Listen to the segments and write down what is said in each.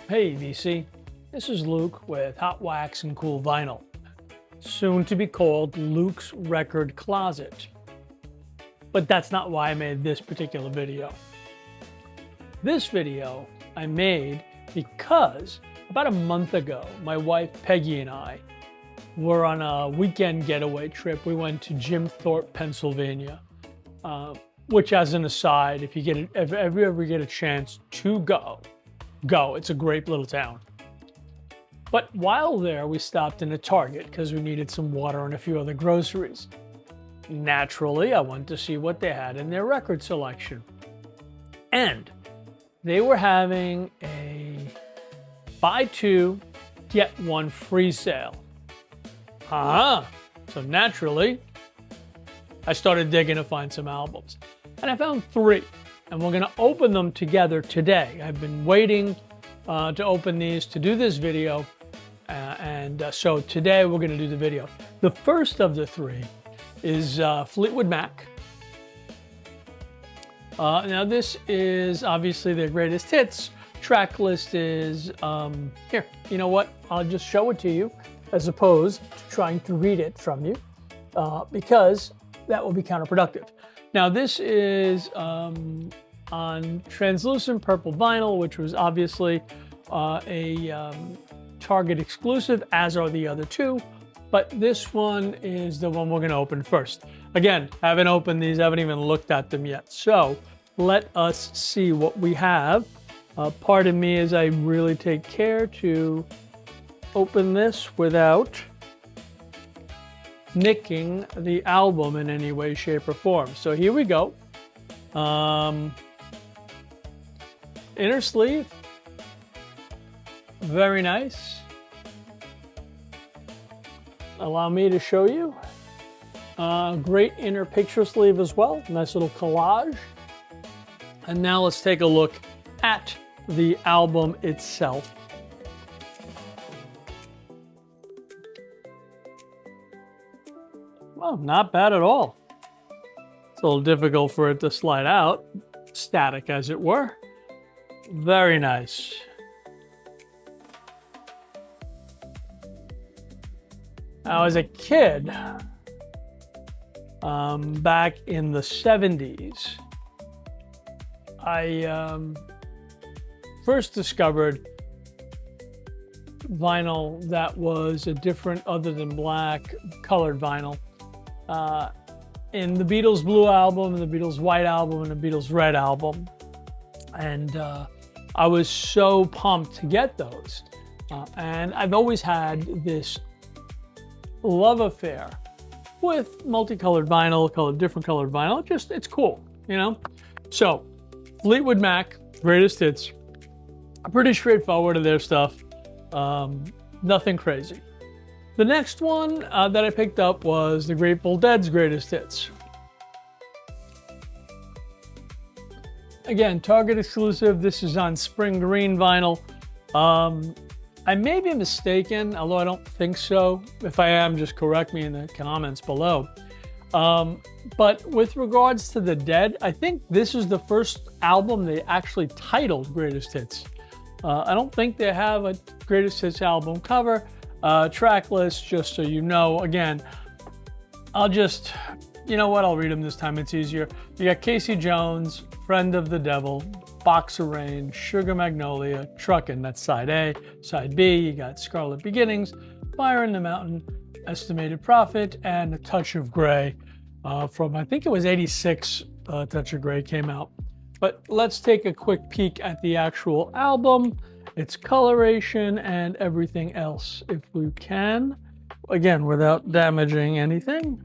Hey VC, this is Luke with Hot Wax and Cool Vinyl, soon to be called Luke's Record Closet. But that's not why I made this particular video. This video I made because about a month ago, my wife Peggy and I were on a weekend getaway trip. We went to Jim Thorpe, Pennsylvania, which, as an aside, if you ever get a chance to go. It's a great little town. But while there, we stopped in a Target because we needed some water and a few other groceries. Naturally, I wanted to see what they had in their record selection. And they were having a buy two, get one free sale. So naturally, I started digging to find some albums. And I found 3. And we're going to open them together today. I've been waiting to open these to do this video. So today we're going to do the video. The first of the 3 is Fleetwood Mac. Now this is obviously their greatest hits. Track list is, here, you know what? I'll just show it to you as opposed to trying to read it from you because that will be counterproductive. Now this is on translucent purple vinyl, which was obviously a Target exclusive, as are the other 2. But this one is the one we're going to open first. Again, haven't opened these, haven't even looked at them yet. So let us see what we have. Pardon me as I really take care to open this without nicking the album in any way, shape, or form. So here we go. Inner sleeve, very nice. Allow me to show you. Great inner picture sleeve as well, nice little collage. And now let's take a look at the album itself. Well, not bad at all. It's a little difficult for it to slide out, static as it were. Very nice. Now, as a kid, back in the 70s, I first discovered vinyl that was a different, other than black, colored vinyl. In the Beatles Blue album, the Beatles White album, and the Beatles Red album. And I was so pumped to get those. And I've always had this love affair with multicolored vinyl, different colored vinyl. It's cool, you know? So, Fleetwood Mac, greatest hits. Pretty straightforward to their stuff. Nothing crazy. The next one that I picked up was the Grateful Dead's greatest hits. Again, Target exclusive. This is on spring green vinyl. I may be mistaken, although I don't think so. If I am, just correct me in the comments below. But with regards to the Dead, I think this is the first album they actually titled Greatest Hits. I don't think they have a Greatest Hits album cover. Track list, just so you know. Again, you know what, I'll read them this time, it's easier. You got Casey Jones, Friend of the Devil, Box of Rain, Sugar Magnolia, Truckin', that's side A. Side B, you got Scarlet Beginnings, Fire in the Mountain, Estimated Profit, and A Touch of Grey from, I think it was 86, Touch of Grey came out. But let's take a quick peek at the actual album, its coloration, and everything else, if we can. Again, without damaging anything.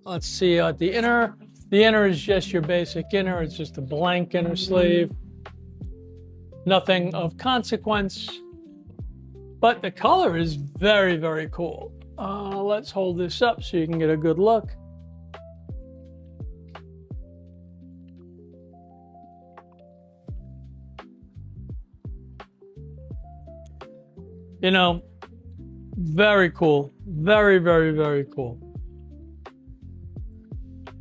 Let's see at the inner. The inner is just your basic inner. It's just a blank inner sleeve. Nothing of consequence. But the color is very, very cool. Let's hold this up so you can get a good look. You know, very cool. Very, very, very cool.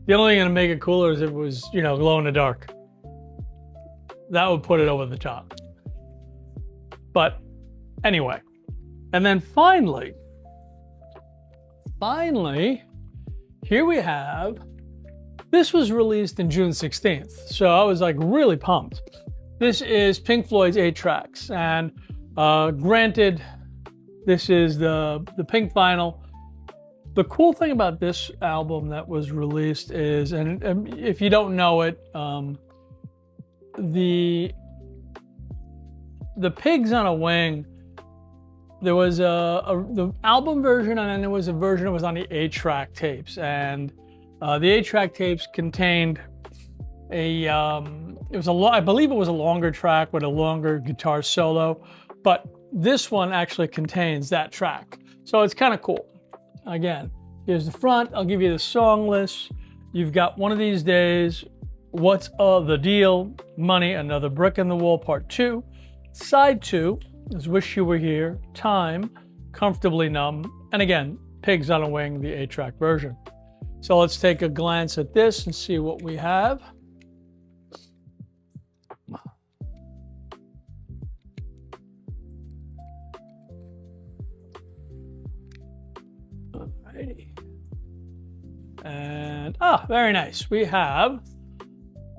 The only thing going to make it cooler is if it was, you know, glow in the dark. That would put it over the top. But anyway, and then finally, here we have, this was released in June 16th. So I was like really pumped. This is Pink Floyd's 8 tracks. And granted, this is the pink vinyl. The cool thing about this album that was released is, and if you don't know it, the Pigs on a Wing, there was the album version, and then there was a version that was on the 8-track tapes. And the 8-track tapes contained I believe it was a longer track with a longer guitar solo, but this one actually contains that track. So it's kind of cool. Again, here's the front. I'll give you the song list. You've got One of These Days, What's the Deal, Money, Another Brick in the Wall, Part 2. Side 2 is Wish You Were Here, Time, Comfortably Numb, and again, Pigs on a Wing, the 8-track version. So let's take a glance at this and see what we have. Alrighty. And, very nice. We have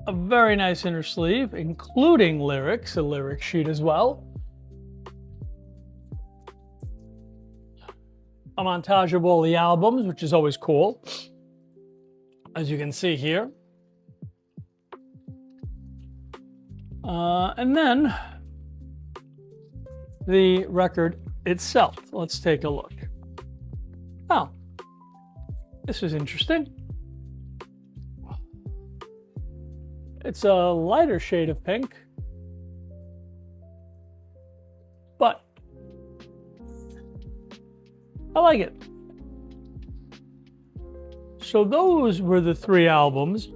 a very nice inner sleeve, including lyrics, a lyric sheet as well. A montage of all the albums, which is always cool, as you can see here. And then the record itself. Let's take a look. Oh, this is interesting. It's a lighter shade of pink, but I like it. So those were the 3 albums.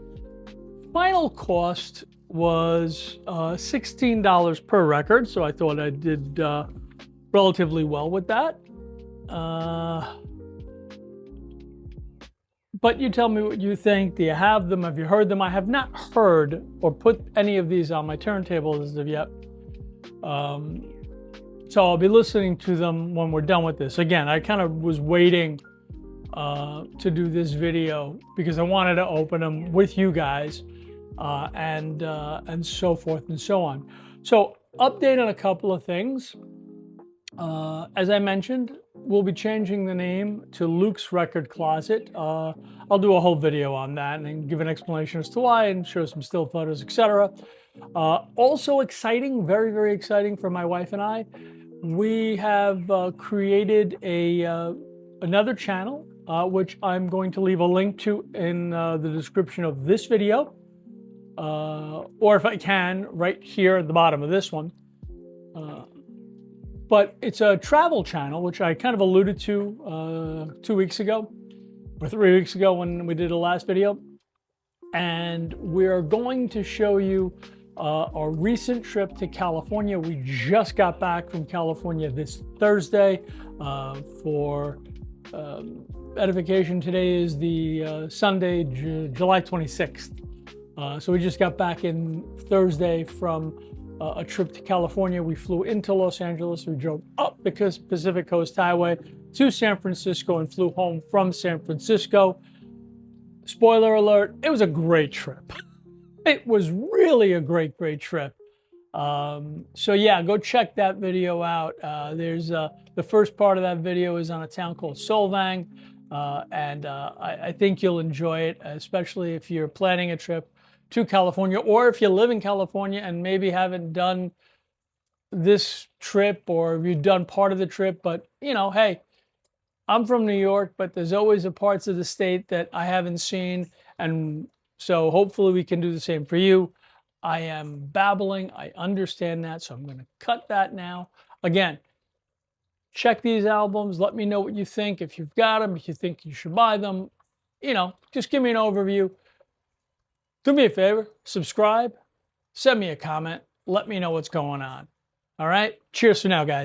Final cost was $16 per record, so I thought I did relatively well with that. But you tell me what you think. Do you have them? Have you heard them? I have not heard or put any of these on my turntables as of yet. So I'll be listening to them when we're done with this. Again, I kind of was waiting to do this video because I wanted to open them with you guys and so forth and so on. So update on a couple of things. As I mentioned, we'll be changing the name to Luke's Record Closet. I'll do a whole video on that and give an explanation as to why and show some still photos, etc. Also exciting, very, very exciting for my wife and I. We have created another channel, which I'm going to leave a link to in the description of this video, or if I can, right here at the bottom of this one. But it's a travel channel, which I kind of alluded to 2 weeks ago or 3 weeks ago when we did the last video. And we're going to show you our recent trip to California. We just got back from California this Thursday. For edification, today is the Sunday, July 26th. So we just got back in Thursday from a trip to California. We flew into Los Angeles. We drove up the Pacific Coast Highway to San Francisco and flew home from San Francisco. Spoiler alert, it was a great trip. It was really a great trip. So yeah, go check that video out. There's the first part of that video is on a town called Solvang. And I think you'll enjoy it, especially if you're planning a trip to California, or if you live in California and maybe haven't done this trip, or you've done part of the trip, but you know, hey, I'm from New York, but there's always a parts of the state that I haven't seen, and so hopefully we can do the same for you. I am babbling, I understand that, so I'm going to cut that now. Again, check these albums, let me know what you think, if you've got them, if you think you should buy them, you know, just give me an overview. Do me a favor, subscribe, send me a comment, let me know what's going on. All right, cheers for now, guys.